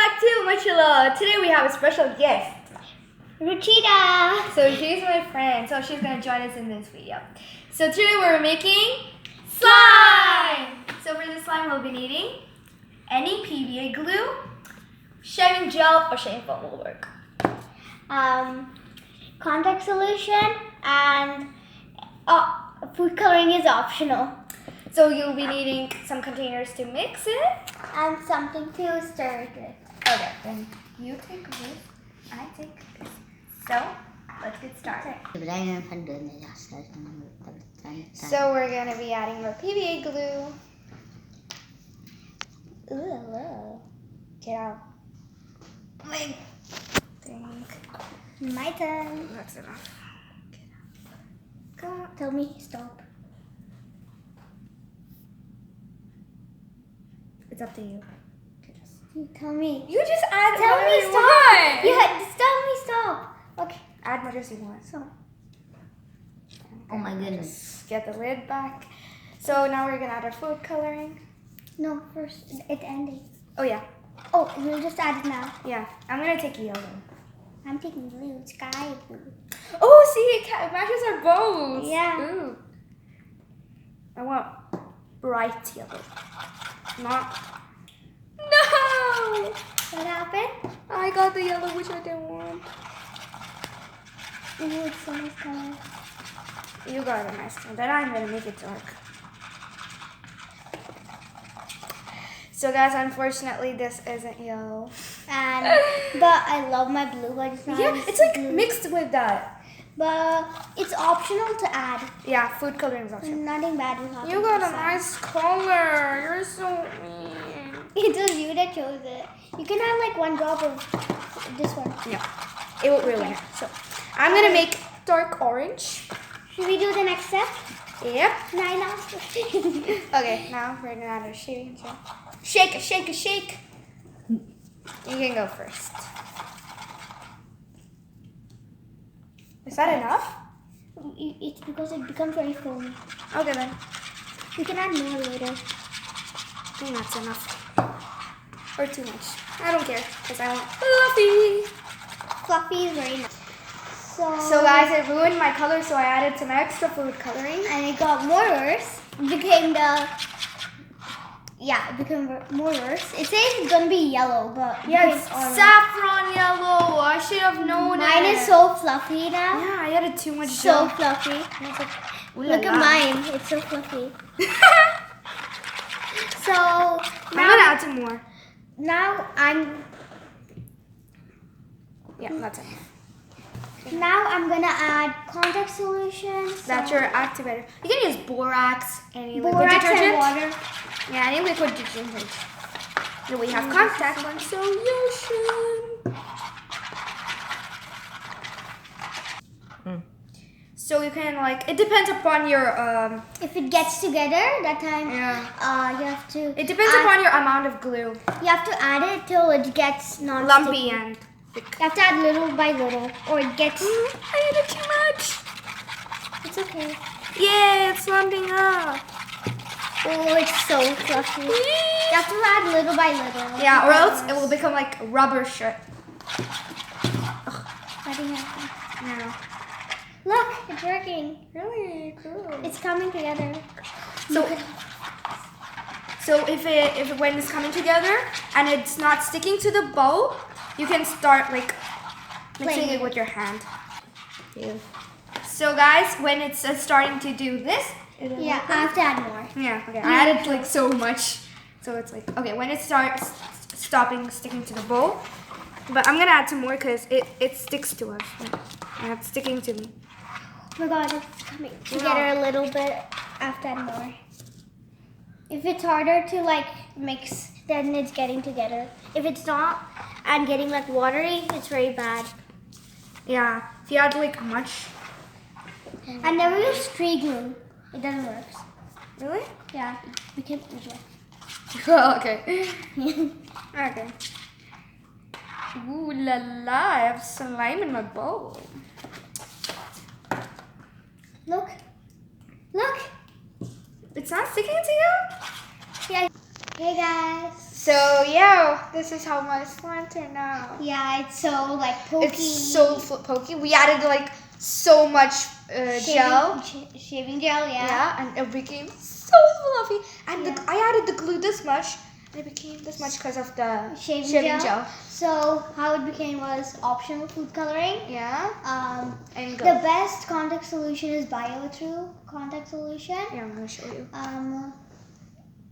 back to Mochila. Today we have a special guest, Ruchita. So she's my friend, so she's gonna join us in this video. So today we're making slime. So for this slime we'll be needing any PVA glue, shaving gel, or shaving foam will work. Contact solution and food coloring is optional. So you'll be needing some containers to mix it. And something to stir it with. Okay, then you take this, I take this. So let's get started. So we're gonna be adding more PVA glue. Ooh, Get out. my Think turn. that's enough. Get out. Go. Tell me stop. It's up to you. You tell me. You just add Tell whatever me you stop. want. You had to tell me stop. Okay. Add much as you want. So. Oh my goodness. Just get the lid back. So now we're gonna add our food coloring. No, first it ended. Oh yeah, Oh, we'll just add it now. yeah. I'm gonna take yellow. I'm taking blue, sky blue. Oh, see, it matches our bows. Yeah. Ooh. I want bright yellow. Not. No! What happened? I got the yellow, which I didn't want. Ooh, it's so nice color. You got a nice one. Then I'm gonna make it dark. So guys, unfortunately, this isn't yellow. And but I love my blue, but it's not. Yeah, it's like blue. mixed with that. But it's optional to add. Yeah, food coloring is optional. Nothing bad will happen. You got a nice color. You're so mean. It was you that chose it. You can have like one drop of this one. Yeah, it will ruin it. So I'm gonna make dark orange. Should we do the next step? Yep. 9 hours. Okay, now we're gonna add our shaving gel. Shake it, shake it, shake. You can go first. Is that enough? It's because it becomes very foamy. Okay then. We can add more later. I think that's enough. Or too much. I don't care, because I want fluffy. Fluffy is very nice. So guys, it ruined my color, so I added some extra food coloring. And it got more worse. It became it became more worse. It says it's gonna be yellow, but it Yeah, became it's orange. saffron yellow. I should have known Mine it. is so fluffy now. Yeah, I added too much So gel. fluffy. And it's like, ooh la Look at la. mine. It's so fluffy. So I'm gonna add some more. now Yeah, that's it. I'm gonna add contact solution. That's your activator. You can use borax, any liquid borax and detergent. water. Yeah, any liquid detergent. Then we have contact solution. So you can like, it depends upon your If it gets together, that time yeah. you have to. It depends upon your amount of glue. You have to add it till it gets non Lumpy and thick. You have to add little by little, or it gets. I added too much. It's okay. Yeah, it's lumping up. Oh, it's so fluffy. You have to add little by little. Yeah, or else it will become like rubber shirt. Nothing happens. No. Look, it's working. Really cool. It's coming together. So if when it's coming together and it's not sticking to the bowl, you can start like mixing Playing it with your hand. So guys, when it's starting to do this, Yeah, I have to add more. yeah, okay. I added like so much, so it's like okay when it starts stopping sticking to the bowl. But I'm gonna add some more because it sticks to us. And it's sticking to me. Oh my god, it's coming together a little bit. I have to add more. If it's harder to like mix, then it's getting together. If it's not and getting like watery, it's very bad. Yeah, if you add like much. I never use tree glue. It doesn't work. Really? Yeah, we can use it. Okay. Okay. Ooh la la, I have slime in my bowl. Look. Look. It's not sticking to you? Yeah. Hey guys. So yeah, this is how my slime turned out. Yeah, it's so like pokey. It's so pokey. We added like so much gel. Shaving gel, yeah. Yeah, and it became so fluffy. And I added the glue this much, and it became this much because of the shaving gel. So how it became was optional food coloring. Yeah. And The best contact solution is BioTrue contact solution. Yeah, I'm gonna show you.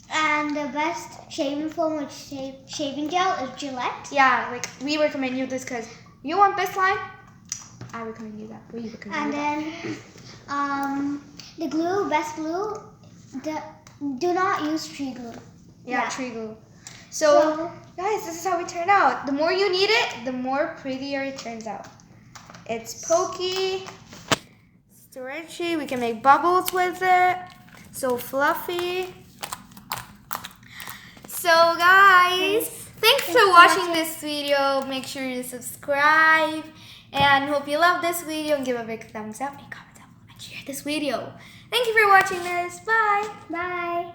And the best shaving foam with shaving gel is Gillette. Yeah, like we recommend you this because you want this slime. I recommend you that. We recommend And you then the glue, best glue, do not use tree glue. Yeah, tree glue. So, guys, this is how we turn out. The more you knead it, the more prettier it turns out. It's pokey, stretchy. We can make bubbles with it. So fluffy. So, guys, thanks for watching this video. Make sure you subscribe. And hope you love this video and give a big thumbs up and comment down below and share this video. Thank you for watching this. Bye. Bye.